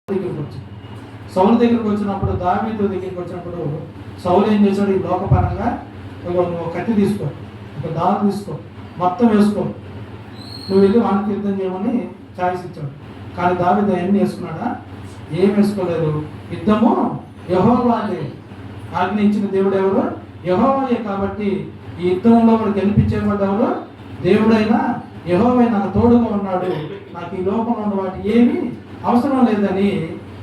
దగ్గరికి వచ్చింది. సౌలు దగ్గరికి వచ్చినప్పుడు, దావీదు దగ్గరికి వచ్చినప్పుడు సౌలు ఏం చేశాడు? ఈ లోకపరంగా నువ్వు కత్తి తీసుకో, ఒక దారు తీసుకో, మొత్తం వేసుకో, నువ్వు వెళ్ళి వానికి యుద్ధం చేయమని ఛాయిస్ ఇచ్చాడు. కానీ దావీదు అవన్నీ వేసుకున్నాడా? ఏం వేసుకోలేదు. యుద్ధము యెహోవాదే, ఆజ్ఞ ఇచ్చిన దేవుడు ఎవరు? యెహోవాయే. కాబట్టి ఈ యుద్ధంలో వాడు గెలిపించేవాడు ఎవరు? దేవుడైనా యెహోవా నాకు తోడుగా ఉన్నాడు, నాకు ఈ లోకంలో ఉన్న వాటి ఏమీ అవసరం లేదని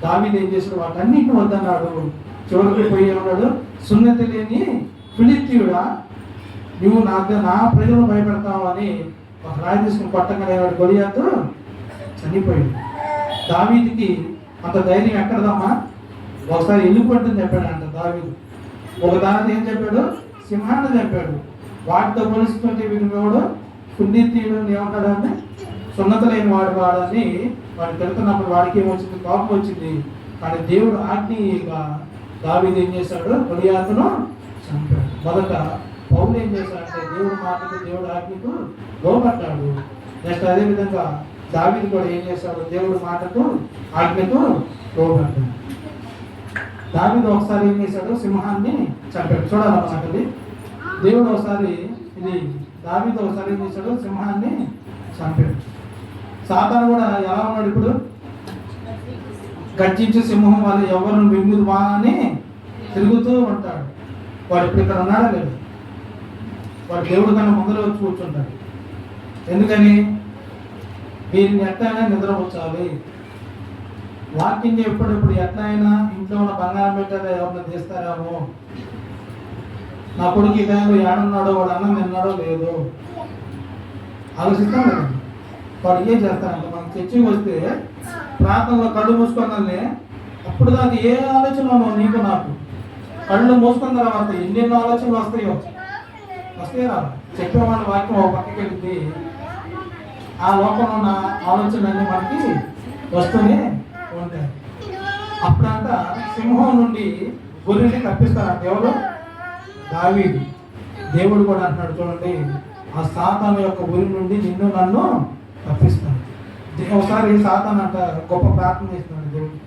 దావీదు ఏం చేశాడు? వాటన్నిటిని వద్దన్నాడు. చివరికి పోయి ఉన్నాడు, సున్నతి లేని ఫిలిష్తీయుడా, నువ్వు నా ప్రజలను భయపెడతావు అని ఒక రాయి తీసుకుని కొట్టగానే వాడు గొలియాతు చనిపోయాడు. దావీదుకి అంత ధైర్యం ఎక్కడదమ్మా? ఒకసారి వెళ్ళిపోతుందని చెప్పాడంట దావీదు. ఒక దాని ఏం చెప్పాడు? సింహాన్ని చెప్పాడు. వాటితో పోలిస్తుంటే వీడు ఫిలిష్తీయుడు ఏమంటాడని, సున్నత లేని వాడని వాడు తిడుతున్నప్పుడు వాడికి ఏమొచ్చింది? కోపం వచ్చింది. కానీ దేవుడు ఆజ్ఞగా దావీదు ఏం చేశాడు? గొలియాతును చంపాడు. మొదట పౌలు ఏం చేశాడంటే దేవుడు మాటకు, దేవుడు ఆజ్ఞకు లోబడ్డాడు. నెక్స్ట్ అదేవిధంగా దావీదు కూడా ఏం చేశాడు? దేవుడు మాటకు, ఆజ్ఞకు లోబడ్డాడు. దావీదు ఒకసారి ఏం చేశాడు? సింహాన్ని చంపాడు. చూడాలన్నమాట. దేవుడు ఒకసారి దావీదు ఒకసారి ఏం చేశాడు? సింహాన్ని చంపాడు. సాతాను కూడా ఎలా ఉన్నాడు ఇప్పుడు? గర్జించే సింహం వాళ్ళు ఎవరు వింగుదువా అని తిరుగుతూ ఉంటాడు. వాడు ఇప్పుడు ఇక్కడ ఉన్నాడా లేదు? వాడు దేవుడు కన్నా ముందర వచ్చి కూర్చుంటాడు. ఎందుకని? వీరిని ఎట్లయినా నిద్రపుచ్చాలి. వాకింగ్ ఎప్పుడెప్పుడు ఎట్లయినా ఇంట్లో ఉన్న బంగారం పెట్టారా, ఎవరిని తీస్తారేమో, నా కొడుకు ఈ టైంలో ఏడున్నాడో, వాడు అన్నం తిన్నాడో లేదో ఆలోచిస్తాం కదా. వాడు ఏం చేస్తారంట? మనం చర్చికి వస్తే ప్రాంతంలో కళ్ళు మూసుకున్నానే అప్పుడు దాకా ఏ ఆలోచనలో నీకు నాకు కళ్ళు మూసుకున్న తర్వాత ఎన్నెన్నో ఆలోచనలు వస్తాయో రాదు. చెప్పేవాళ్ళ వాక్యం ఒక పక్కకి వెళ్తుంది, ఆ లోకంలో ఉన్న ఆలోచనలన్నీ మనకి వస్తూనే ఉంటాయి. అప్పుడంట సింహం నుండి గొర్రెని తప్పిస్తారంట ఎవరు? దావీదు. దేవుడు కూడా అంటున్నాడు చూడండి, ఆ సాతాను యొక్క ఊరి నుండి నిన్ను నన్ను తప్పిస్తాను. ఒకసారి సాతాను అంట గొప్ప ప్రార్థన చేస్తున్నాడు దేవుడు.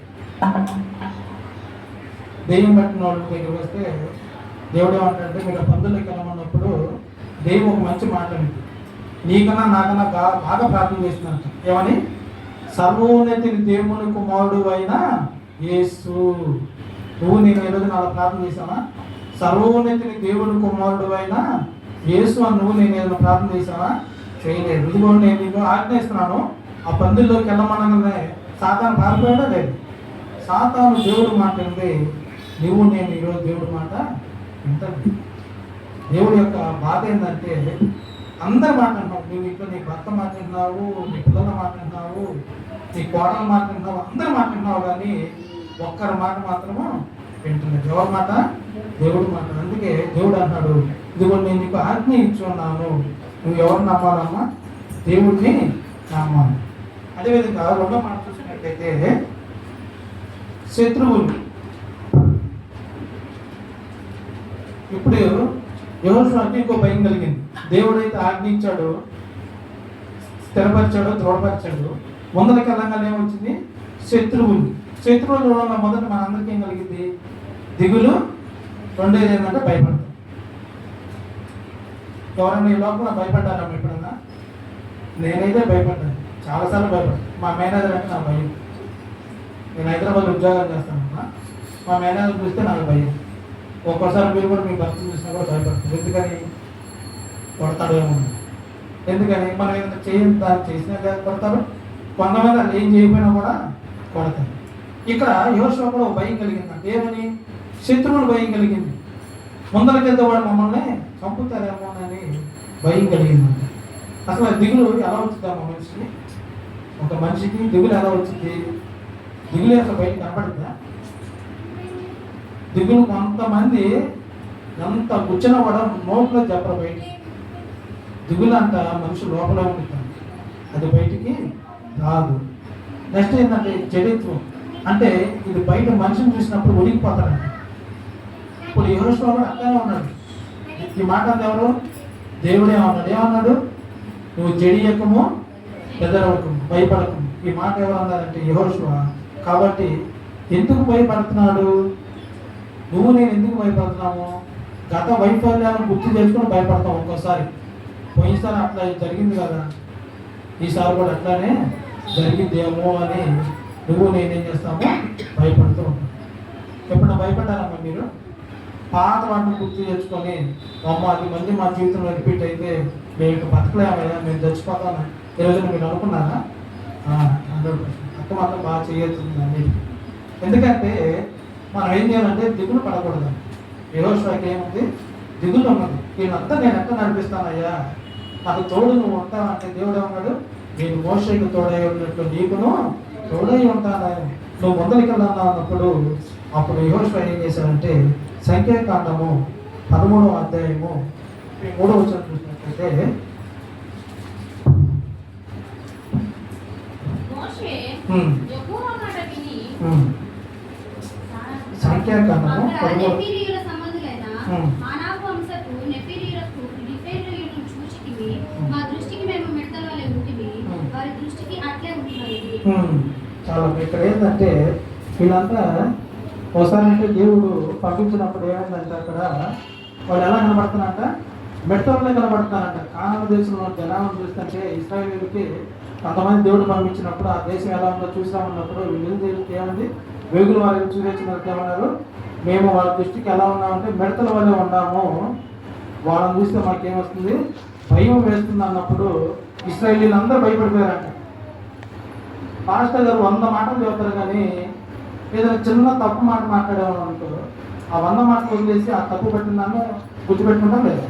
దెయ్యం పట్టిన వాళ్ళ దగ్గరికి వస్తే దేవుడు ఏమంటాడంటే, మీరు పందులకి వెళ్ళమన్నప్పుడు దెయ్యం ఒక మంచి మాట అండి, నీకన్నా నాకన్నా బాగా ప్రార్థన చేస్తున్నట్ట. ఏమని? సర్వోన్నతిని దేవుని కుమారుడు అయిన యేసు. నువ్వు నేను ఈరోజు నాలో ప్రార్థన చేశావా? సర్వోన్నతిని దేవుని కుమారుడు అయిన యేసు అని నువ్వు నేను ఏదైనా ప్రార్థన చేశావా? చేయలేదు. ఇదిగో నేను నీకు ఆజ్ఞయిస్తున్నాను, ఆ పందుల్లోకి వెళ్ళమనగానే సాతాను పారిపోయాడా లేదు? సాతాను దేవుడు మాట అంటే నువ్వు నేను ఈరోజు దేవుడి మాట వింటాను. దేవుడి యొక్క బాధ ఏంటంటే అందరి మాట అంటున్నావు. నువ్వు ఇంట్లో నీ భర్త మాట వింటున్నావు, నీ పిల్లల మాట వింటున్నావు, నీ కోడల మాట వింటున్నావు, అందరి మాట వింటున్నావు, కానీ ఒక్కరి మాట మాత్రము వింటున్నావు. ఎవరి మాట? దేవుడి మాట. అందుకే దేవుడు అన్నాడు, ఇదిగో నేను నీకు ఆజ్ఞ ఇచ్చున్నాను, నువ్వు ఎవరు నమ్మాలమ్మా? దేవుడిని నమ్మాలి. అదేవిధంగా రెండో మాట చూసినట్లయితే శత్రువులు. ఇప్పుడు యెహోషువకి ఇంకో భయం కలిగింది. దేవుడైతే ఆజ్ఞించాడు, స్థిరపరిచాడు, దృఢపరిచాడు. ముందరికి వెళ్ళంగానే ఏమొచ్చింది? శత్రువులు. శత్రువుల వల్ల మొదట మనందరికీ ఏం కలిగింది? దిగులు. రెండేది ఏంటంటే భయపడతాం. ఎవరన్నా ఈ లోపల భయపడ్డారమ్మా ఎప్పుడన్నా? నేనైతే భయపడ్డాను, చాలాసార్లు భయపడ్డాను. మా మేనేజర్ అంటే నాకు భయం. నేను హైదరాబాద్ ఉద్యోగాలు చేస్తానమ్మా, మా మేనేజర్ చూస్తే నాకు భయం. ఒక్కోసారి మీరు కూడా మీ భర్త చూసినా కూడా భయపడతారు. ఎందుకని? కొడతాడేమో. ఎందుకని? మనం ఏదైనా చేయని దాన్ని చేసినా కొడతారు, కొంతమంది అది ఏం చేయకపోయినా కూడా కొడతారు. ఇక్కడ యెహోషువ కూడా ఒక భయం కలిగిందంట. ఏమని? శత్రువులు భయం కలిగింది. ముందరకెళ్తే వాడు మమ్మల్ని చంపుతారేమో అని భయం కలిగిందంట. అసలు దిగులు ఎలా వచ్చిందమ్మా మనిషికి? ఒక మనిషికి దిగులు ఎలా వచ్చింది? దిగులు అసలు బయట కనపడుతుందా? దిగులు కొంతమంది ఎంత కూర్చున్న కూడా నోట్లో చెప్పరు బయట. దిగులు అంట మనిషి లోపల ఉంటుంది, అది బయటికి రాదు. నెక్స్ట్ ఏంటంటే జడిత్వం. అంటే ఇది బయట మనిషిని చూసినప్పుడు ఒడిగిపోతాడంట. ఇప్పుడు యెహోషువ కూడా అక్కడే ఉన్నాడు. ఈ మాట ఎవరు? దేవుడే అన్నాడు. ఏమన్నాడు? నువ్వు జడియకము, బెదరవకము, భయపడకము. ఈ మాట ఎవరు అన్నారంటే యెహోషువ కాబట్టి ఎందుకు భయపడుతున్నాడు? నువ్వు నేను ఎందుకు భయపడుతున్నాము? గత వైఫల్యాలను గుర్తు చేసుకుని భయపడతాం ఒక్కోసారి. పోయినసారి అట్లా జరిగింది కదా, ఈసారి కూడా అట్లానే జరిగిందేమో అని నువ్వు నేనేం చేస్తాము, భయపడుతూ ఉంటాం. ఎప్పుడన్నా భయపడ్డారమ్మా మీరు? పాత వాటిని గుర్తు తెచ్చుకొని అమ్మ అది మళ్ళీ మా జీవితంలో రిపీట్ అయితే మేము ఇక బతకలేమయ్యా, మేము చచ్చిపోతాను ఈరోజు మీరు అనుకున్నారా? 100% అక్క మాత్రం బాగా చేయొచ్చుంది అన్నిటికీ. ఎందుకంటే మనం ఏం చేయాలంటే దిగులు పడకూడదు. యెహోషువకి ఏముంది? దిగులు ఉన్నది. వీళ్ళంతా నేను ఎట్లా నడిపిస్తానయ్యా, నాకు తోడు నువ్వు ఉంటావు అంటే దేవుడు ఏమన్నాడు? నేను మోషేకు తోడై ఉన్నట్లు నీకును తోడై ఉంటాను, నువ్వు ముందరికి వెళ్ళాను అన్నప్పుడు అప్పుడు యెహోషువ ఏం చేశాడంటే సంఖ్యాకాండము 13వ అధ్యాయము 3వ వచనం చూసినట్లయితే సంఖ్యాకాండము 13 చాలా. ఇక్కడ ఏంటంటే వీళ్ళంతా ఒకసారి అంటే దేవుడు పంపించినప్పుడు ఏమైందంటే అక్కడ వాళ్ళు ఎలా కనబడుతున్నారంట? మెట్టలనే కనబడుతున్నారంట. కానాను దేశంలో జనాలను చూస్తుంటే ఇశ్రాయేలుకి కొంతమంది దేవుడు పంపించినప్పుడు ఆ దేశం ఎలా ఉందో చూసామన్నప్పుడు వీళ్ళు దేవుడికి ఏముంది? వేగులు వారిని చూసేసినట్టు ఏమన్నారు? మేము వాళ్ళ దృష్టికి ఎలా ఉన్నామంటే మిడతల వల్లే ఉన్నాము, వాళ్ళని చూస్తే మాకేమొస్తుంది? భయం వేస్తుంది అన్నప్పుడు ఇశ్రాయేలీలు అందరూ భయపడిపోయారంట. పాస్టర్ గారు 100 మాటలు చెబుతారు కానీ ఏదైనా చిన్న తప్పు మాట మాట్లాడేవాళ్ళంటూ ఆ 100 మాటలు వదిలేసి ఆ తప్పు పెట్టిందాన్ని గుర్తుపెట్టుకుంటాం లేదా?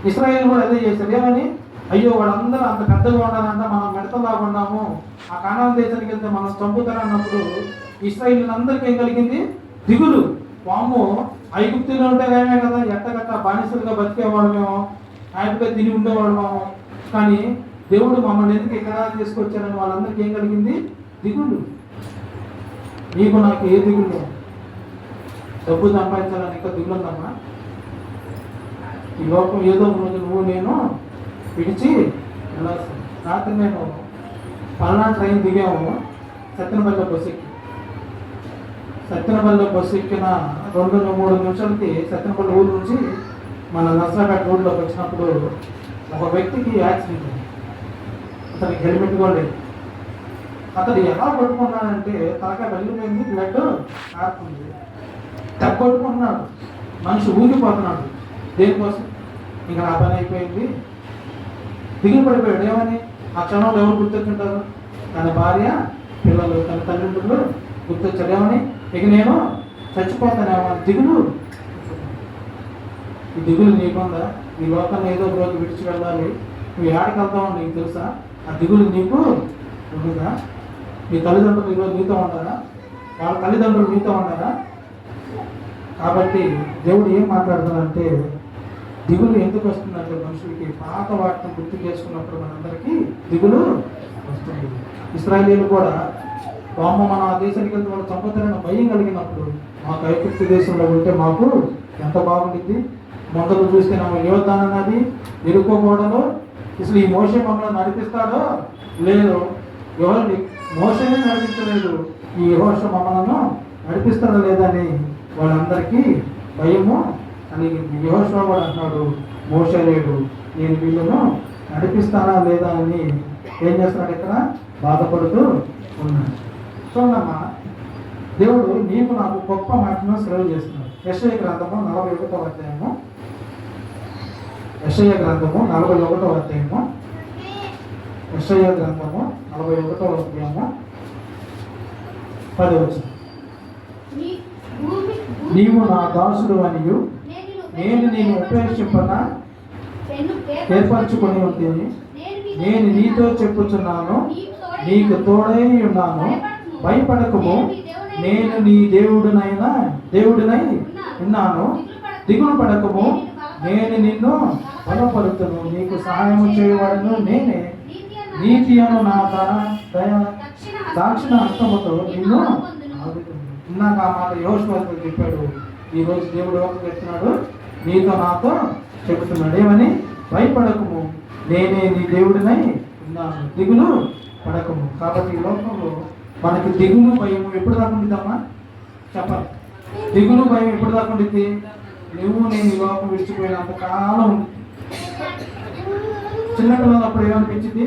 ఇశ్రాయేలు కూడా అదే చేశారు. ఏమని? అయ్యో వాళ్ళందరూ అంత పెద్దగా ఉండాలంట, మనం మిడతలాగా ఉన్నాము, ఆ కానాను దేశానికి వెళ్తే మనం చంపుతారన్నప్పుడు ఇశ్రాయేలీలందరికీ ఏం కలిగింది? దిగులు. వాము ఐగుప్తులో ఉంటే ఏమే కదా, ఎట్టగట్ట బానిసలుగా బతికేవాడు మేము, హ్యాపీగా తిని ఉండేవాడు మేము, కానీ దేవుడు మమ్మల్ని ఎందుకు ఇక్కడ తీసుకొచ్చారని వాళ్ళందరికీ ఏం కలిగింది? దిగులు. నీకు నాకు ఏ దిగులు? డబ్బు సంపాదించాలని ఇంకా దిగులు ఉందమ్మా? ఈ లోకం ఏదో రోజు నువ్వు నేను పిలిచి వెళ్ళాల్సింది. రాత్రి నేను పల్నాడు ట్రైన్ దిగాము, సత్తెనపల్లి బస్సు ఎక్కి. సత్తెనపల్లి బస్సు ఎక్కిన 2-3 నిమిషాలకి సత్తెనపల్లి ఊరు నుంచి మన నర్సరాపేట రోడ్లోకి వచ్చినప్పుడు ఒక వ్యక్తికి యాక్సిడెంట్ అయింది. అతనికి హెల్మెట్ కూడా లేదు. అతడు ఎలా కొట్టుకున్నాడంటే తలకాయ వెళ్ళిపోయింది, బ్లడ్ కారుతుంది, తెగ కొట్టుకుంటున్నాడు, మనిషి ఊగిపోతున్నాడు. దేనికోసం? ఇంకా నా పని అయిపోయింది, దిగులు పడిపోయాడు. ఏమని? ఆ క్షణంలో ఎవరు గుర్తొచ్చుంటారు? తన భార్య, పిల్లలు, తన తల్లిదండ్రులు గుర్తొచ్చారు. ఏమని? ఇక నేను చచ్చిపోతానేమో దిగులు. ఈ దిగులు నీకుందా? ఈ లోకాన్ని ఏదో ఒక రోజు విడిచి వెళ్ళాలి, నువ్వు ఏడకి వెళ్తావో నీకు తెలుసా? ఆ దిగులు నీకు ఉంటుందా? నీ తల్లిదండ్రులు ఈరోజు నీతో ఉంటారా? వాళ్ళ తల్లిదండ్రులు నీతో ఉంటారా? కాబట్టి దేవుడు ఏం మాట్లాడుతున్నాడంటే దిగులు ఎందుకు వస్తుందంటే మనుషులకి పాత వాటిని గుర్తు చేసుకున్నప్పుడు మనందరికీ దిగులు వస్తుంది. ఇశ్రాయేలీలు కూడా వామ్మ మన ఆ దేశానికి వెళ్తే వాళ్ళు చంపుతారని భయం కలిగినప్పుడు మాకు ఐగుప్తు దేశంలో ఉంటే మాకు ఎంత బాగుంటుంది, మొదలు చూస్తే నా యోధానన్నది ఎరుకోకూడదు. అసలు ఈ మోషే మమ్మల్ని నడిపిస్తాడో లేదు, ఎవరు మోషనే నడిపించలేదు, ఈ యెహోషువ మమ్మల్ని నడిపిస్తాడో లేదని వాళ్ళందరికీ భయము కలిగింది. యెహోషువ కూడా అంటున్నాడు, మోషే లేడు, నేను వీళ్ళను నడిపిస్తానా లేదా అని ఏం చేస్తున్నాడు? ఇక్కడ బాధపడుతూ ఉన్నాడు. చూడమ్మా, దేవుడు నీకు నాకు గొప్ప మాటను సెలవు చేస్తున్నాడు. యెషయా గ్రంథము 41వ అధ్యాయము, యెషయా గ్రంథము 41వ అధ్యాయము, యెషయా గ్రంథము 41వ అధ్యాయము 10వ వచనం. నీవు నా దాసుడు అనియు నేను నిన్ను ఉపేక్షింపన ఏర్పరచుకొని ఉంటుంది, నేను నీతో చెప్పుచున్నాను, నీకు తోడై ఉన్నాను, భయపడకము, నేను నీ దేవుడినై ఉన్నాను, దిగులు పడకము, నేను నిన్ను బలపరుతును, నీకు సహాయము చేయవాడను నేనే, నీతి అను నా దాక్షిణ హస్తముతో నిన్ను ఆదుకుంటున్నాను. ఇందాక ఆ మాట యెహోషువతో చెప్పాడు, ఈరోజు దేవుడు ఒక చెప్తున్నాడు, నీతో నాతో చెబుతున్నాడు. ఏమని? భయపడకము, నేనే నీ దేవుడినై ఉన్నాను, దిగులు పడకము. కాబట్టి ఈ లోకంలో మనకి దిగులు భయం ఎప్పుడు దాకా ఉండిద్దమ్మా చెప్పాలి. దిగులు భయం ఎప్పుడు దాకా ఉండిద్ది? నువ్వు నేను ఈ లోకం విడిచిపోయినంత కాలం ఉంది. చిన్నపిల్లలు అప్పుడు ఏమనిపించింది?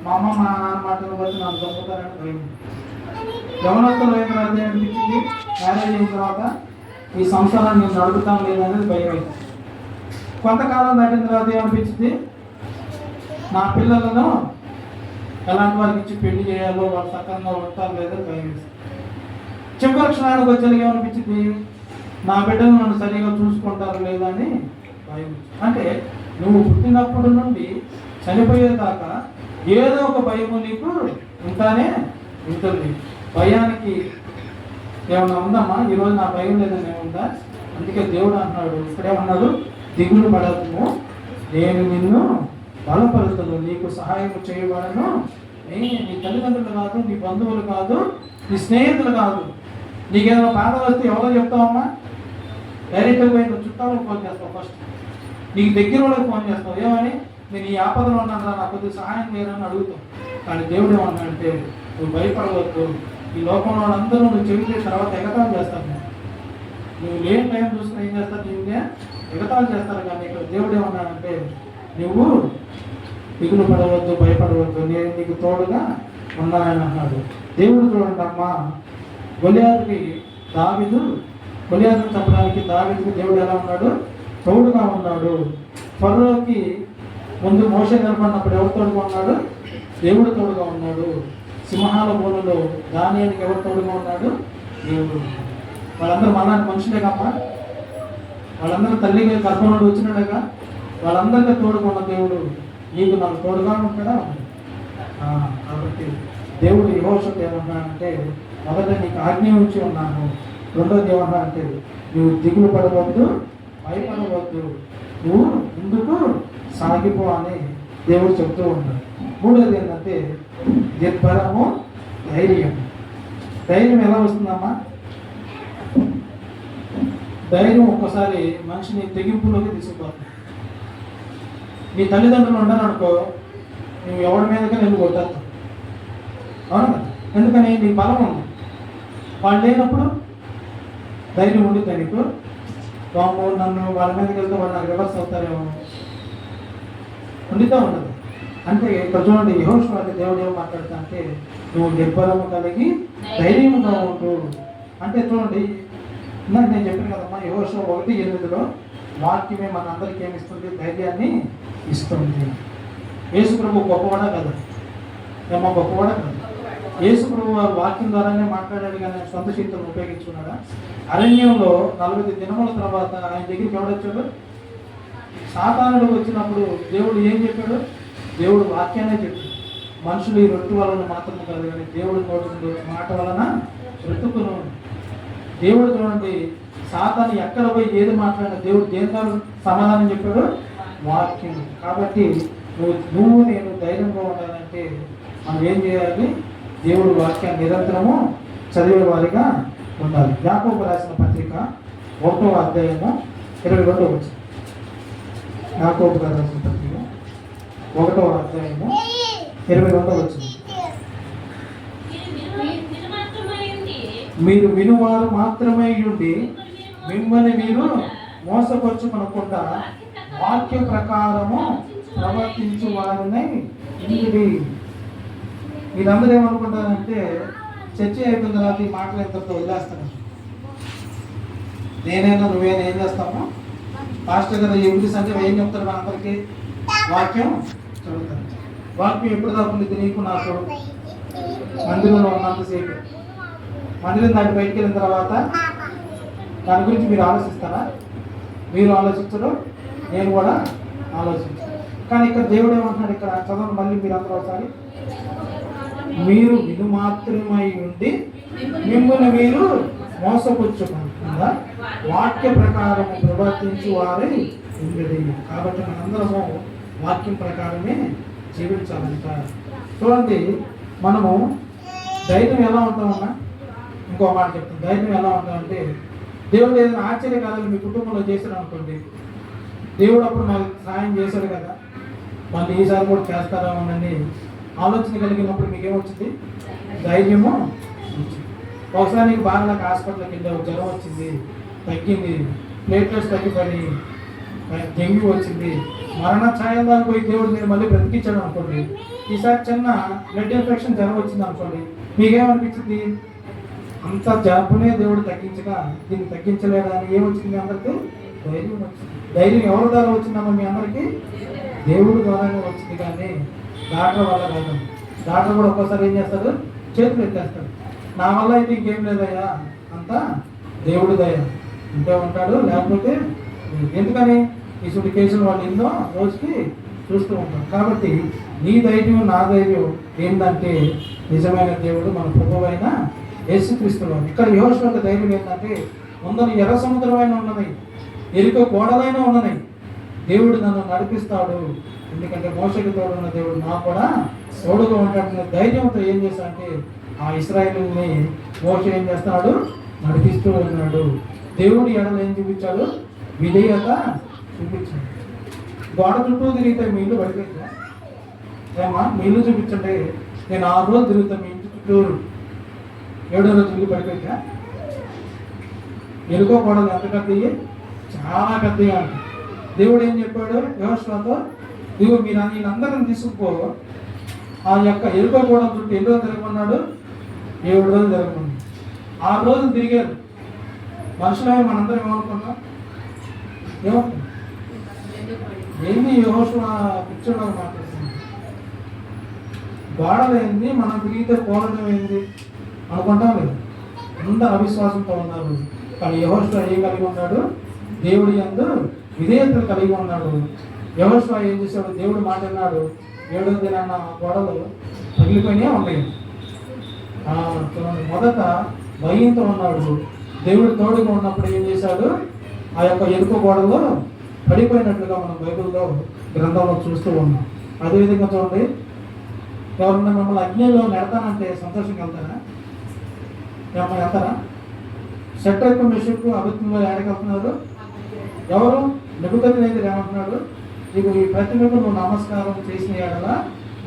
మా అమ్మ మా నాన్న మాటలు బట్టి నన్ను చంపుతారని భయం. యవనస్తులు అయిన తర్వాత ఏమనిపించింది? మ్యారేజ్ అయిన తర్వాత ఈ సంసారాన్ని నేను నడుపుతాను లేదనేది భయం అయింది. కొంతకాలం దాటిన తర్వాత ఏమనిపించింది? నా పిల్లలను ఎలాంటి వారికి ఇచ్చి పెళ్లి చేయాలో, వాళ్ళు సక్రంగా ఉంటారు లేదో భయం వేసింది. చివరి క్షణానికి వచ్చేది ఏమనిపించింది? నా బిడ్డను నన్ను సరిగా చూసుకుంటారు లేదా అని భయం. అంటే నువ్వు పుట్టినప్పటి నుండి చనిపోయేదాకా ఏదో ఒక భయము నీకు ఉంటానే ఉంటుంది. భయానికి ఏమన్నా ఉందమ్మా? ఈరోజు నా భయం లేదని ఏముందా? అందుకే దేవుడు అంటున్నాడు, ఇక్కడేమన్నాడు? దిగులు పడము, నేను నిన్ను బలపరుతును, నీకు సహాయం చేయబడను. నీ తల్లిదండ్రులు కాదు, నీ బంధువులు కాదు, నీ స్నేహితులు కాదు. నీకేదైనా బాధ వస్తే ఎవరో చెప్తావమ్మా? డైరెక్ట్గా పోయి నువ్వు చుట్టాలకు ఫోన్ చేస్తావు. ఫస్ట్ నీకు దగ్గర వాళ్ళకి ఫోన్ చేస్తావు. ఏమని? నేను ఈ ఆపదలో ఉన్నాను రా, నాకు కొద్దిగా సహాయం చేయరని అడుగుతావు. కానీ దేవుడు ఏమన్నాడంటే, నువ్వు భయపడవద్దు, ఈ లోకంలో వాళ్ళందరూ నువ్వు చెబితే తర్వాత ఎగతాలు చేస్తాను. నువ్వు లేని టైం చూసుకుని ఏం చేస్తారు? నువ్వునే ఎగతాలు చేస్తారు. కానీ ఇక్కడ దేవుడు ఏమన్నాడంటే, నువ్వు దిగులు పడవద్దు, భయపడవద్దు, నేను నీకు తోడుగా ఉన్నానని అన్నాడు. దేవుడు చూడండి అమ్మా, గొలియాతుని చంపడానికి దావీదుకి దేవుడు ఎలా ఉన్నాడు? తోడుగా ఉన్నాడు. ఫరోకి ముందు మోషే నిలబడినప్పుడు ఎవరు తోడుగా ఉన్నాడు? దేవుడు తోడుగా ఉన్నాడు. సింహాల బోనులో దానియానికి ఎవరు తోడుగా ఉన్నాడు? దేవుడు. వాళ్ళందరూ మనాన్ని మనుషులే కమ్మా, వాళ్ళందరూ తల్లిగా కర్పనుడు వచ్చినాడుగా, వాళ్ళందరికీ తోడుగా ఉన్న దేవుడు నీకు నాకు తోడుగా ఉంటాడా? కాబట్టి దేవుడు యెహోషువతో ఏమన్నాడంటే, మొదట నీకు ఆజ్ఞ ఉంచి ఉన్నాను. రెండోది ఏమన్నా అంటే, నువ్వు దిగులు పడవద్దు, భయపడవద్దు, నువ్వు ముందుకు సాగిపో అని దేవుడు చెప్తూ ఉన్నాడు. మూడోది ఏంటంటే నిర్భరము, ధైర్యం. ధైర్యం ఎలా వస్తుందమ్మా? ధైర్యం ఒక్కసారి మనిషిని తెగింపులోకి తీసుకుపోతుంది. నీ తల్లిదండ్రులు ఉండరనుకో, నువ్వు ఎవరి మీదగా నేను కొట్టేస్తావు. అవును కదా? ఎందుకని? నీ బలం ఉంది. వాళ్ళు లేనప్పుడు ధైర్యం ఉండిద్దా నీకు? వాము నన్ను వాళ్ళ మీదకి వెళ్తే వాళ్ళు నాకు రివర్స్ అవుతారేమో, ఉండిద్దా ఉండదు. అంటే ఇక్కడ చూడండి, యెహోషువ దేవుడు ఏమో మాట్లాడుతా అంటే, నువ్వు నిర్భరము కలిగి ధైర్యముగా ఉండు అంటే. చూడండి, ఇందాక నేను చెప్పాను కదమ్మా, యెహోషువ 1:8 వాక్యమే మన అందరికీ ఏమి ఇస్తుంది? ధైర్యాన్ని ఇస్తుంది. యేసు ప్రభు గొప్పవాడా కదా? ఏమో గొప్పవాడా కదా? యేసు ప్రభు వాక్యం ద్వారానే మాట్లాడాడు కానీ సొంత శక్తులను ఉపయోగించుకున్నాడా? అరణ్యంలో 40 దినముల తర్వాత ఆయన దగ్గరికి ఎవడొచ్చాడు? సాతానుడు వచ్చినప్పుడు దేవుడు ఏం చెప్పాడు? దేవుడు వాక్యాన్ని చెప్పాడు. మనుషులు ఈ రొట్టె వలన మాత్రం కాదు కానీ దేవుడు నోటి మాట వలన బ్రతుకును. దేవుడు చూడండి, సాతాను ఎక్కడ పోయి ఏది మాట్లాడినా దేవుడు దేనితో సమాధానం చెప్పాడు? వాక్యం. కాబట్టి నువ్వు నేను ధైర్యంగా ఉండాలంటే మనం ఏం చేయాలి? దేవుడు వాక్యాన్ని నిరంతరము చదివే వారిగా ఉండాలి. యాకోబు రాసిన పత్రిక 1వ అధ్యాయము 22వ వచనం. యాకోబు రాసిన పత్రిక 1వ అధ్యాయము 22వ వచనం. మీరు వినువారు మాత్రమే ఉండి మిమ్మల్ని మీరు మోసపరుచుకొనకుండా వాక్య ప్రకారము ప్రవర్తించు వారిని ఇంటిది. మీరందరూ ఏమనుకుంటారంటే, చర్చ అయిపోయిన తర్వాత ఈ మాటలు ఎంతతో వదిలేస్తాను. నేనైనా నువ్వేనా ఏం చేస్తాము? పాస్టర్ గారు ఇంగ్లీష్ అంటే ఏం చెప్తారు? అందరికీ వాక్యం చదువుతాను. వాక్యం ఎప్పుడు దాకుంటుంది? నీకు నాకు మందిరంలో ఉన్నంతసేపు. మందిరం దాటి బయటికి వెళ్ళిన తర్వాత దాని గురించి మీరు ఆలోచిస్తారా? మీరు ఆలోచించరు, నేను కూడా ఆలోచించను. కానీ ఇక్కడ దేవుడు ఏమంటున్నాడు? ఇక్కడ చదవండి మళ్ళీ మీరు అందరూ ఒకసారి. మీరు విను మాత్రమై ఉండి మిమ్మల్ని మీరు మోసపుచ్చుకుంటుందా వాక్య ప్రకారం ప్రవర్తించు వారి ఉండేది. కాబట్టి మనందరము వాక్యం ప్రకారమే జీవించాలంట. చూడండి, మనము ధైర్యం ఎలా ఉంటామన్నా? ఇంకో మాట చెప్తాను. ధైర్యం ఎలా ఉంటామంటే, దేవుడు ఏదైనా ఆశ్చర్యకార్యాలు మీ కుటుంబంలో చేశాడు అనుకోండి, దేవుడు అప్పుడు మాకు సహాయం చేశాడు కదా, మళ్ళీ ఈసారి కూడా చేస్తారేమోనని ఆలోచన కలిగినప్పుడు మీకు ఏమొచ్చింది? ధైర్యము వచ్చింది. ఒకసారి నీకు బాగా హాస్పిటల్కి వెళ్ళావు, జ్వరం వచ్చింది, తగ్గింది, ప్లేట్లెట్స్ తగ్గిపోయి, డెంగ్యూ వచ్చింది, మరణ ఛాయం దాకా పోయి దేవుడు నేను మళ్ళీ బ్రతికించాడు అనుకోండి. ఈసారి చిన్న బ్లడ్ ఇన్ఫెక్షన్ జ్వరం వచ్చింది అనుకోండి, మీకేమనిపించింది? అంత జబ్బునే దేవుడు తగ్గించగా దీన్ని తగ్గించలేదా అని ఏమొచ్చింది? మీ అందరికీ ధైర్యం వచ్చింది. ధైర్యం ఎవరి ద్వారా వచ్చిందమ్మా మీ అందరికీ? దేవుడి ద్వారానే వచ్చింది, కానీ డాక్టర్ వల్ల కాదు. డాక్టర్ కూడా ఒక్కోసారి ఏం చేస్తాడు? చేతులు ఎత్తేస్తాడు. నా వల్ల అయితే ఇంకేం లేదయ్యా, అంతా దేవుడి దయ ఉంటే ఉంటాడు, లేకపోతే ఎందుకని ఇటువంటి కేసులు వాళ్ళు ఎన్నో రోజుకి చూస్తూ ఉంటాం. కాబట్టి నీ ధైర్యం నా ధైర్యం ఏంటంటే నిజమైన దేవుడు మన ప్రభువైన యేసుక్రీస్తులో. ఇక్కడ యెహోషువ యొక్క ధైర్యం ఏంటంటే ముందర ఎర్ర సముద్రమైన ఉన్నది, ఎరుక గోడలైన ఉన్నది, దేవుడు నన్ను నడిపిస్తాడు, ఎందుకంటే మోషకి తోడు ఉన్న దేవుడు నాకు కూడా తోడుగా ఉంటాడనే ధైర్యంతో ఏం చేస్తాడంటే ఆ ఇశ్రాయేలుని మోషే ఏం చేస్తున్నాడు? నడిపిస్తూ ఉన్నాడు. దేవుడు ఎడలు ఏం చూపించాడు? విధేయత చూపించాడు. గోడ చుట్టూ తిరిగితే మీ ఇల్లు పడిపోయిందా? ఏమా మీ ఇల్లు చూపించండి, నేను 6 రోజులు తిరుగుతాను మీ ఇంటి చుట్టూరు, 7వ రోజు ఇల్లు పడిపోయిందా? ఎరుకో గోడలు ఎంత పెద్దవి? చాలా పెద్దగా. దేవుడు ఏం చెప్పాడు యెహోషువతో? ఇదిగో మీరు వీళ్ళందరిని తీసుకుపో, ఆ యొక్క ఎరుకో గోడల చుట్టూ ఎన్ని రోజులు తిరగమన్నాడు? 7 రోజులు తిరగమన్నాడు. 6 రోజులు తిరిగారు. మనుషులే మనందరం ఏమనుకున్నాం? ఏమనుకున్నాం? ఏంది యెహోషువ పిచ్చోడు మాట్లాడుతుంది? గోడలు ఏంది, మనం తిరిగితే పోవడం ఏంది అనుకుంటాం లేదు. అందరూ అవిశ్వాసంతో ఉన్నారు. కానీ యెహోషువ ఏం కలిగి ఉన్నాడు? దేవుడి యందు విధేయతలు కలిగి ఉన్నాడు. యెహోషువ ఏం చేశాడు? దేవుడు మాట అన్నాడు. 7వ దినాన గోడలు పగిలిపోయినా ఉన్నాయి. మొదట భయంతో ఉన్నాడు. దేవుడు తోడుగా ఉన్నప్పుడు ఏం చేశాడు? ఆ యొక్క ఎరుక గోడలో పడిపోయినట్లుగా మనం బైబిల్లో గ్రంథంలో చూస్తూ ఉన్నాం. అదేవిధంగా చూడండి, ఎవరన్నా మిమ్మల్ని అగ్నిలో నెడతానంటే సంతోషంగా వెళ్తారా? ఏమన్నా వెళ్తారా? షట్రకు మెషకు అభివృద్ధిలో ఏడకెళ్తున్నారు ఎవరు? నెబుకద్నెజరు ఏమంటున్నాడు? నీకు ఈ ప్రతిమకు నువ్వు నమస్కారం చేసిన ఎడల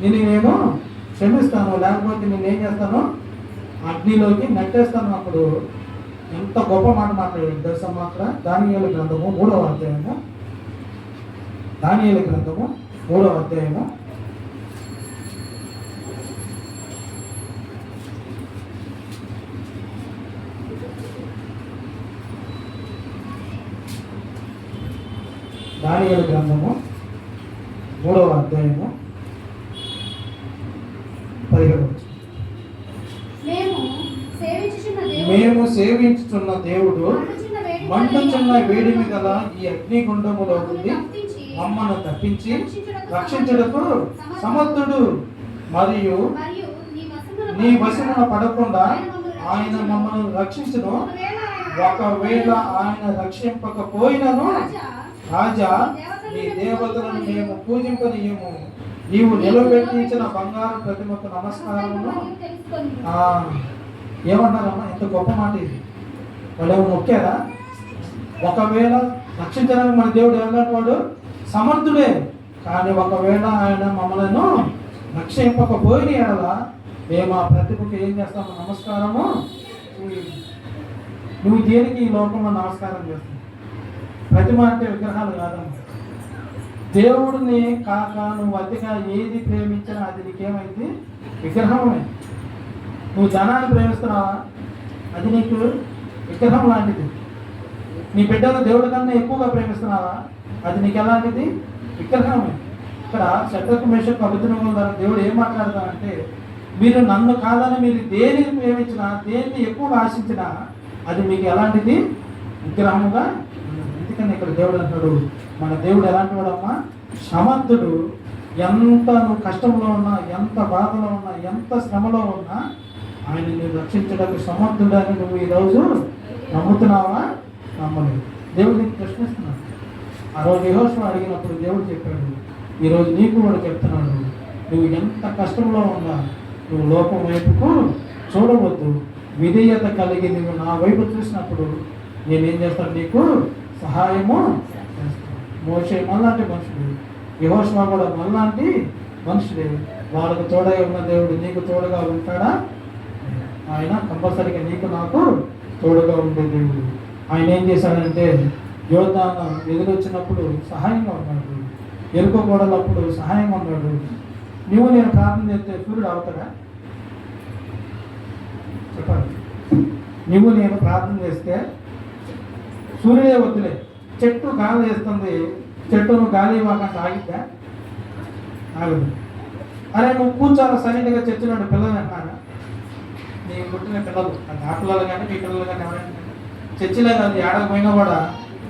నేను క్షమిస్తాను, లేకపోతే నేనేం చేస్తాను? అగ్నిలోకి నెట్టేస్తాను. అప్పుడు ఎంత గొప్ప మాట మాట్లాడాడు తెలుసా? మాత్ర దానియేలు గ్రంథము 3వ అధ్యాయము, దానియేలు గ్రంథము 3వ అధ్యాయము 3వ అధ్యాయము 17వ వచనం. మేము సేవించుచున్న దేవుడు మండుచున్న వేడిమి గల ఈ అగ్నిగుండములో నుండి మమ్మను తప్పించి రక్షించుటకు సమర్థుడు, మరియు నీ వశమున పడకుండా ఆయన మమ్మల్ని రక్షించును. ఒకవేళ ఆయన రక్షింపకపోయినను రాజా నీ దేవతలను మేము పూజింపనీయము, నీవు నిలబెట్టించిన బంగారు ప్రతిమకు నమస్కారమును. ఏమన్నారమ్మా? ఎంత గొప్ప మాట ఇది! వాళ్ళు మొక్కారా? ఒకవేళ రక్షించడానికి మన దేవుడు ఎలాంటి వాడు? సమర్థుడే. కానీ ఒకవేళ ఆయన మమ్మల్ని రక్షింపకపోయిన ఎడల మేము ఆ ప్రతిమకు ఏం చేస్తాము? నమస్కారము. నువ్వు దేనికి ఈ లోకంలో నమస్కారం చేస్తావు? ప్రతిమ అంటే విగ్రహాలు కాదమ్మా. దేవుడిని కాక నువ్వు అతిగా ఏది ప్రేమించినా అది నీకేమైంది? విగ్రహమే. నువ్వు ధనాన్ని ప్రేమిస్తున్నావా? అది నీకు విగ్రహం లాంటిది. నీ బిడ్డను దేవుడి కన్నా ఎక్కువగా ప్రేమిస్తున్నావా? అది నీకు ఎలాంటిది? విగ్రహమే. ఇక్కడ శత్రుకు మేషకు అభివృద్ధి ద్వారా దేవుడు ఏం మాట్లాడతానంటే, మీరు నన్ను కాదని మీరు దేనిని ప్రేమించినా, దేన్ని ఎక్కువగా ఆశించినా అది మీకు ఎలాంటిది? విగ్రహముగా. ఎందుకని ఇక్కడ దేవుడు అంటాడు, మన దేవుడు ఎలాంటి వాడమ్మా? సమర్థుడు. ఎంత నువ్వు కష్టంలో ఉన్నా, ఎంత బాధలో ఉన్నా, ఎంత శ్రమలో ఉన్నా ఆయన నువ్వు రక్షించడానికి సమర్థుడని నువ్వు ఈరోజు నమ్ముతున్నావా? నమ్మలేదు. దేవుడు నీకు ప్రశ్నిస్తున్నాడు. ఆ రోజు యెహోషువ అడిగినప్పుడు దేవుడు చెప్పాడు, ఈరోజు నీకు కూడా చెప్తున్నాడు, నువ్వు ఎంత కష్టంలో ఉన్నా నువ్వు లోకం వైపుకు చూడవద్దు, విధేయత కలిగి నువ్వు నా వైపు చూసినప్పుడు నేనేం చేస్తాను? నీకు సహాయము చేస్తాను. మోషే మళ్ళాంటి మనుషుడు, యెహోషువ కూడా మళ్ళాంటి మనుషుడే. వాళ్ళకు తోడై ఉన్న దేవుడు నీకు తోడుగా ఉంటాడా? ఆయన కంపల్సరీగా నీకు నాకు తోడుగా ఉండే దేవుడు. ఆయన ఏం చేశాడంటే యోర్దాను ఎదురొచ్చినప్పుడు సహాయంగా ఉన్నాడు, ఎరుకో గోడలప్పుడు సహాయంగా ఉన్నాడు. నువ్వు నేను ప్రార్థన చేస్తే సూర్యుడు అవుతాడా? చెప్పండి. నువ్వు నేను ప్రార్థన చేస్తే సూర్యుడే వద్దులే, చెట్టు గాలి వేస్తుంది, చెట్టును గాలి ఇవ్వకుండా ఆగిద్దా? ఆగదు. అరే నువ్వు కూర్చోాలి సైలెంట్గా చర్చిలో పిల్లలు అంటున్నారా? నీ పుట్టిన పిల్లలు, నా పిల్లలు కానీ మీ పిల్లలు కానీ ఎవరైనా చర్చిలో కాదు ఏడకు పోయినా కూడా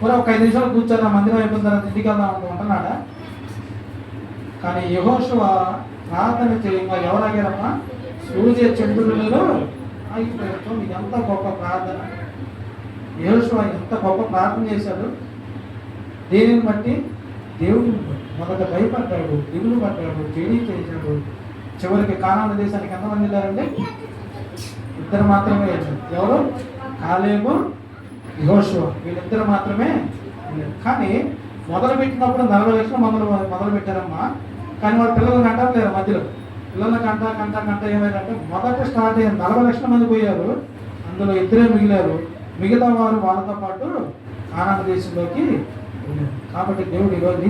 కూడా ఒక 5 నిమిషాలు కూర్చోరా, మందిరం అయిపోయిన తర్వాత ఇంటికి వెళ్దాం ఉంటున్నాడా? కానీ యెహోషువ ప్రార్థన చేయంగా ఎవరాగారమ్మా? సూర్య చంద్రులలో ఆగిపోయారు. ఇది ఎంత గొప్ప ప్రార్థన! యెహోషువ ఎంత గొప్ప ప్రార్థన చేశాడు. దేనిని బట్టి? దేవుడిని బట్టి. మొదట భయపడ్డాడు, దిగులు పడ్డాడు, చెడి చేశాడు. చివరికి కానాను దేశానికి ఎంతమంది వెళ్ళారంటే 2 మాత్రమే వెళ్ళారు. ఎవరు? కాలేబు, యెహోషువ. వీళ్ళిద్దరు మాత్రమే. కానీ మొదలు పెట్టినప్పుడు 40 లక్షలు మొదలు పెట్టారమ్మా. కానీ వాళ్ళ పిల్లలను అంటలేరు మధ్యలో. పిల్లల కంట ఏమైందంటే మొదట స్టార్ట్ అయ్యారు 40 లక్షల మంది పోయారు, అందులో 2 మిగిలారు. మిగతా వారు వాళ్ళతో పాటు కానాను దేశంలోకి వెళ్ళారు. కాబట్టి దేవుడు ఈరోజు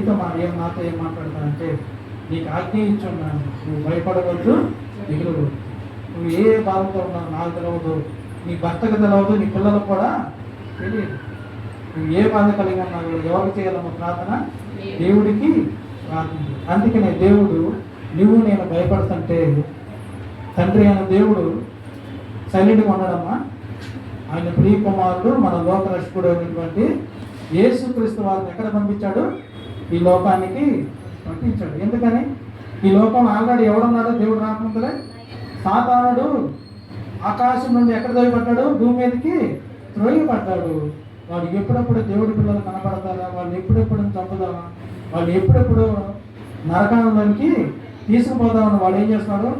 నాతో ఏం మాట్లాడతానంటే, నీకు ఆజ్ఞ ఇచ్చున్నాను, నువ్వు భయపడవద్దు, దిగులు. నువ్వు ఏ బాధతో ఉన్నావు నాకు తెలవదు, నీ భర్తకు తెలవదు, నీ పిల్లలకు కూడా తెలియదు. నువ్వు ఏ బాధ కలిగి ఉన్నావు, ఎవరికి చేయాలమ్మా ప్రార్థన? దేవుడికి ప్రార్థన. అందుకనే దేవుడు నువ్వు నేను భయపడుతుంటే తండ్రి అయిన దేవుడు సైలెంట్గా ఉండడమ్మా. ఆయన ప్రియ కుమారుడు మన లోక రక్షకుడు అయినటువంటి యేసుక్రీస్తు వారిని ఎక్కడ పంపించాడు? ఈ లోకానికి పంపించాడు. ఎందుకని? ఈ లోకం ఆల్రెడీ ఎవడున్నాడో దేవుడు రాకముందరే సాతానుడు ఆకాశం నుండి ఎక్కడ త్రోయబడ్డాడు? భూమి మీదకి త్రోయబడ్డాడు. వాడు ఎప్పుడెప్పుడు దేవుడి పిల్లలు కనపడతారా, వాళ్ళు ఎప్పుడెప్పుడు చంపుదామా, వాళ్ళు ఎప్పుడెప్పుడు నరకాలలోకి తీసుకుపోదామని వాడు ఏం చేస్తున్నాడు?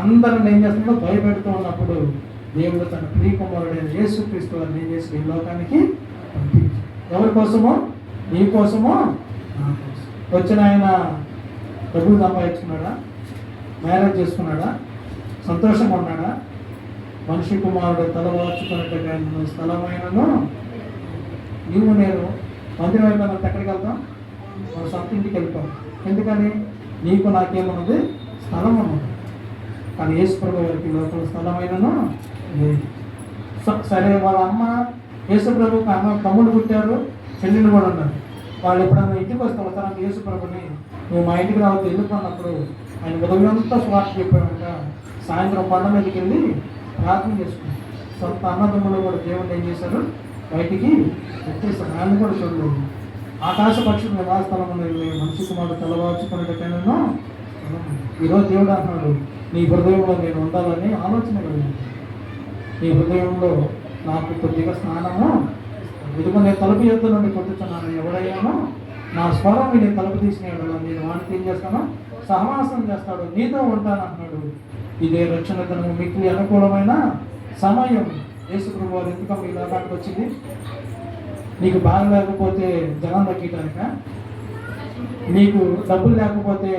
అందరిని ఏం చేస్తున్నాడో భయపెడుతూ ఉన్నప్పుడు దేవుడు తన ప్రియ కుమారుడైన యేసుక్రీస్తు వారిని ఏం చేసి ఈ లోకానికి పంపించాడు. ఎవరి కోసమో? నీ కోసమో, నా కోసం. వచ్చిన ఆయన డబ్బులు సంపాదించుకున్నాడా? మ్యారేజ్ చేసుకున్నాడా? సంతోషంగా ఉన్నాడా? మనిషి కుమారుడు తలవార్చుకున్నట్టుగా స్థలమైనను నీవు నేను మందిరం అయిపోయినంత ఎక్కడికి వెళ్తాం? మన సొంత ఇంటికి వెళ్తాం. ఎందుకని? నీకు నాకేమన్నది? స్థలం ఉన్నది. కానీ యేసుప్రభు వారికి లోపల స్థలమైనను లేదు. సరే, వాళ్ళ అమ్మ యేసుప్రభుకి అన్న తమ్ముడు పుట్టారు, చెల్లెలు కూడా ఉన్నారు. వాళ్ళు ఎప్పుడన్నా ఇంటికి వస్తే వస్తాను యేసుప్రభుని నువ్వు మా ఇంటికి రావద్దు వెళ్ళిపోయినప్పుడు ఆయన ఉదయంతా స్వార్థ చెప్పాడంట. సాయంత్రం పండ మీదకి వెళ్ళి ప్రార్థన చేసుకున్నాడు. సొంత అన్నదమ్ములు కూడా దేవుడు ఏం చేశారు? బయటికి వచ్చేసారు. ఆయన కూడా చూడలేదు. ఆకాశ పక్షులు నివాసస్థలం ఉన్నది, మనిషి కుమారుడు తలవార్చుకున్నట్టుకైనా ఈరోజు దేవుడు అంటున్నాడు, నీ హృదయంలో నేను ఉండాలని ఆలోచన కలిగింది. నీ హృదయంలో నాకు కొద్దిగా స్నానము ఇదిగో నేను తలుపు ఎద్దు నుండి కొట్టుతున్నాను, ఎవడయ్యానో నా స్వరం నేను తలుపు తీసినాడు, నేను వాడికి ఏం చేస్తాను? సహవాసం చేస్తాడు, నీతో ఉంటాను అంటున్నాడు. ఇదే రక్షణ దినము మీకు అనుకూలమైన సమయం. యేసుప్రభు వారు ఎందుకమ్మ ఈ లోకానికి వచ్చింది? నీకు బాధ లేకపోతే జనం తగ్గించడానిక? నీకు డబ్బులు లేకపోతే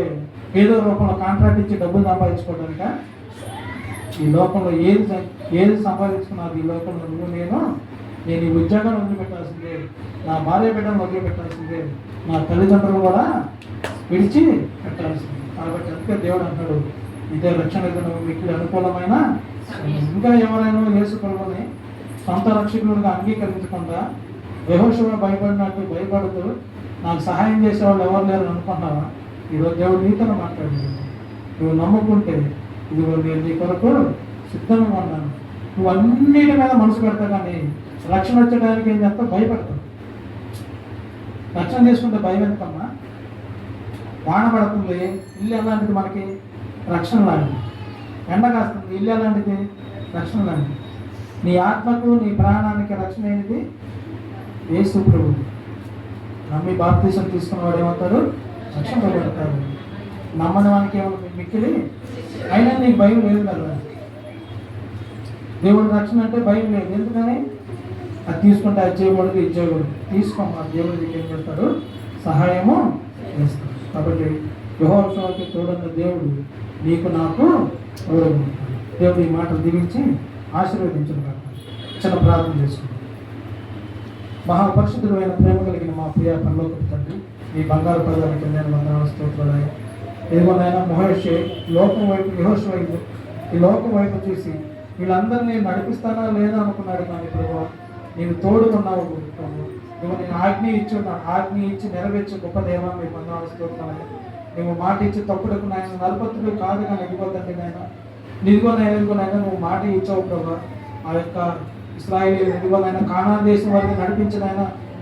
ఏదో రూపంలో కాంట్రాక్ట్ ఇచ్చి డబ్బులు సంపాదించుకోవడానిక? ఈ లోకంలో ఏది సంపాదించుకున్నారు ఈ లోకంలో నువ్వు నేను ఈ ఉద్యోగాన్ని వదిలిపెట్టాల్సిందే, నా భార్య బిడ్డను వదిలిపెట్టాల్సిందే, నా తల్లిదండ్రులు కూడా విడిచి పెట్టాల్సిందే. కాబట్టి అందుకే దేవుడు అంటాడు, ఇదే రక్షణ మీకు అనుకూలమైన. ఇంకా ఎవరైనా యేసు ప్రభువుని సొంత రక్షకులుగా అంగీకరించకుండా యెహోషువ భయపడుతూ నాకు సహాయం చేసేవాళ్ళు ఎవరు లేరు అనుకుంటున్నావా? ఈరోజు దేవుడు నీతో మాట్లాడింది. నువ్వు నమ్ముకుంటే ఇదిగో నేను నీ కొరకు సిద్ధంగా ఉన్నాను. నువ్వు అన్నిటి మీద మనసు పెడతావు, కానీ రక్షణ వచ్చేటానికి ఏం చేస్తావు? భయపడతావు. రక్షణ చేసుకుంటే భయం ఎందుకమ్మా? వాన పడుతుంది, ఇల్లు ఎలాంటిది? మనకి రక్షణ లాంటిది. ఎండ కాస్తుంది, ఇల్లు ఎలాంటిది? రక్షణ లాంటిది. నీ ఆత్మకు నీ ప్రాణానికి రక్షణ ఏంటిది? యేసు ప్రభువు. నమ్మి బాప్తీసం తీసుకున్న వాడు ఏమవుతాడు? రక్షింపబడతాడు. నమ్మని వానికి ఏమవుతుంది? మిక్కిలి. అయినా నీకు భయం లేదు కదా. దేవుడు రక్షణ అంటే భయం లేదు. ఎందుకని? అది తీసుకుంటే అది చేయకూడదు, ఇది చేయకూడదు. తీసుకోమ్మా, దేవుడికి ఏం చేస్తాడు? సహాయము చేస్తాడు. కాబట్టి యెహోవాకి తోడన్న దేవుడు నీకు నాకు తోడుగా ఉంటాడు. దేవుడు ఈ మాటలు దీవించి ఆశీర్వదించును గాక. చిన్న ప్రార్థన చేసుకుంటాం. మహాపరిశుద్ధుడైన ప్రేమ కలిగిన మా ప్రియ పరలోకపు తండ్రి, మీ బంగారు పదానికి నేను వందనాలు స్తోత్రాలు. ఏమోనైనా మహేషే లోకం వైపు యెహోషువ వైపు ఈ లోకం వైపు చూసి వీళ్ళందరినీ నడిపిస్తానా లేదా అనుకున్నాడు. కానీ ప్రభు నీవు తోడు ఉన్నావు ప్రభు. నువ్వు నేను ఆజ్ఞ ఇచ్చి నెరవేర్చే గొప్ప దేవా మీ వందనాలు స్తోత్రాలు. నువ్వు మాట ఇచ్చి తప్పుడుకు నాయన నలుపత్రులు కాదు కానీ ఎగిపోతండి నాయన. నిదిగోనైనా నువ్వు మాట ఇచ్చావు ప్రభు. ఆ యొక్క ఇశ్రాయేలు నిదిగోనైనా కానాన్ దేశం వరకు నడిపించిన ఆయన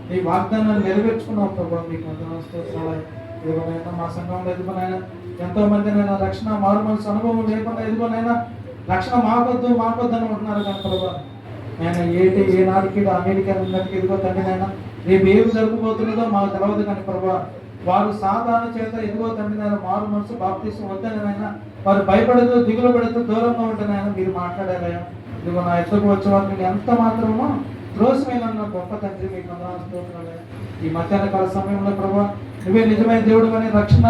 నీ వాగ్దానాన్ని నెరవేర్చుకున్నావు ప్రభు. మీకు వందనాలు స్తోత్రాలు. ఎదుగునైనా మా సంఘంలో ఎదుగునైనా ఎంతో మందినైనా రక్షణ మారు మనసు అనుభవం లేకుండా ఎదుగునైనా రక్షణ మాకొద్దు అని ఉంటున్నారు. కానీ ప్రభు నేను ఏ నాటికి అమెరికా ఉన్నట్టుకి ఎదుగో తండ్రి నాయన రేపు ఏమి జరగబోతున్నదో మాకు తెలియదు. కానీ ప్రభు వారు సాధారణ చేత ఎదుగో తండ్రి నాయన మారు మనసు బాప్తీసం వద్దని నాయన వారు భయపడుతూ దిగులు పడుతూ దూరంగా ఉంటున్నాయన మీరు మాట్లాడారయ్యా. ఇదిగో నా ఎద్దుకు వచ్చే వారికి ఎంత మాత్రమో త్రోసమైన గొప్ప తండ్రి మీకు వందనాలు స్తోత్రాలు. ఈ మధ్యాహ్న కాల సమయంలో ప్రభు నువ్వే నిజమైన దేవుడు అని రక్షణ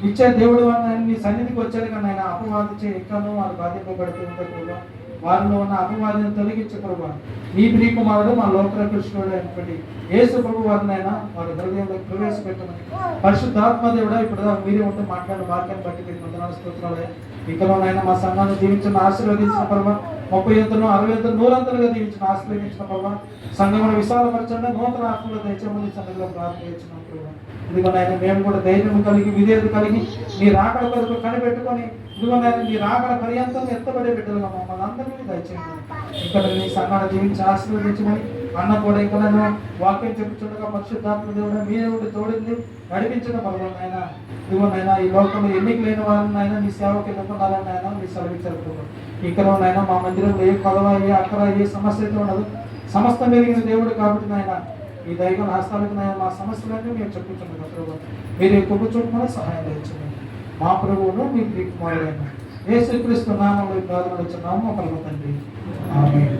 ఇచ్చే దేవుడు అని నీ సన్నిధికి వచ్చాడు. కానీ ఆయన అపవాదించే ఎక్కడో వారు బాధింపబడుతూ ఉంటారు ప్రభు. వారిలో ఉన్న అపవాదిని తొలగించే ప్రభు నీ ప్రియకుమారుడు మా లోకరక్షకుడు అయినటువంటి యేసు ప్రభు వారిని అయినా వారి హృదయంలో ప్రవేశపెట్టమని పరిశుద్ధాత్మ దేవుడా ఇప్పుడు మీరే ఉంటూ మాట్లాడిన వాక్యాన్ని బట్టి మీకు వందనాలు స్తోత్రాలు. ఇంకనైనా మా సంఘాన్ని దీవించిన ఆశీర్వదించిన ప్రభు 30 అంతలు 60 అంతలు 100 అంతలుగా దీవించిన ఆశీర్వదించిన ప్రభు సంఘంలో విశాలపరచండి. నూతన ఆత్మలో దయచేమని సంఘంలో ప్రార్థించిన ప్రభు. ఇదిగోనైనా మేము కూడా ధైర్యం కలిగి విధేయత కలిగి నీ రాకడ కొరకు కనిపెట్టుకొని ఇదిగోనైనా నీ రాకడ పర్యంతం ఎత్తబడే బిడ్డలుగా మమ్మల్ని అందరినీ దయచేయండి. ఇక్కడ నీ సంఘాన్ని దీవించి ఆశీర్వదించమని అన్న కూడా ఇంకా వాక్యం చెప్పుచుండగా పరిశుద్ధాత్మ దేవుడు మీరే ఉండి తోడింది నడిపించడం వలన ఇదిగోనైనా ఈ లోకంలో ఎన్నిక లేని వారినైనా నీ సేవకి ఎన్నుకున్నారని ఆయన మీ సెలవిచ్చారు. ఇక్కడనైనా మా మందిరంలో ఏ కొలవ ఏ అక్కర ఏ సమస్య అయితే ఉండదు. సమస్త మెరిగిన దేవుడు కాబట్టి నాయన ఈ దైవ హస్తాలకు నాయన మా సమస్యలన్నీ మేము చెప్పుకుంటున్నాం ప్రభు. మీరు ఎక్కువ చూడమని సహాయం చేయించండి. మా ప్రభువును మీ ప్రియకుమారుడైన యేసుక్రీస్తు నామములో ప్రార్థన వచ్చున్నాము పలుకు తండ్రి. ఆమేన్.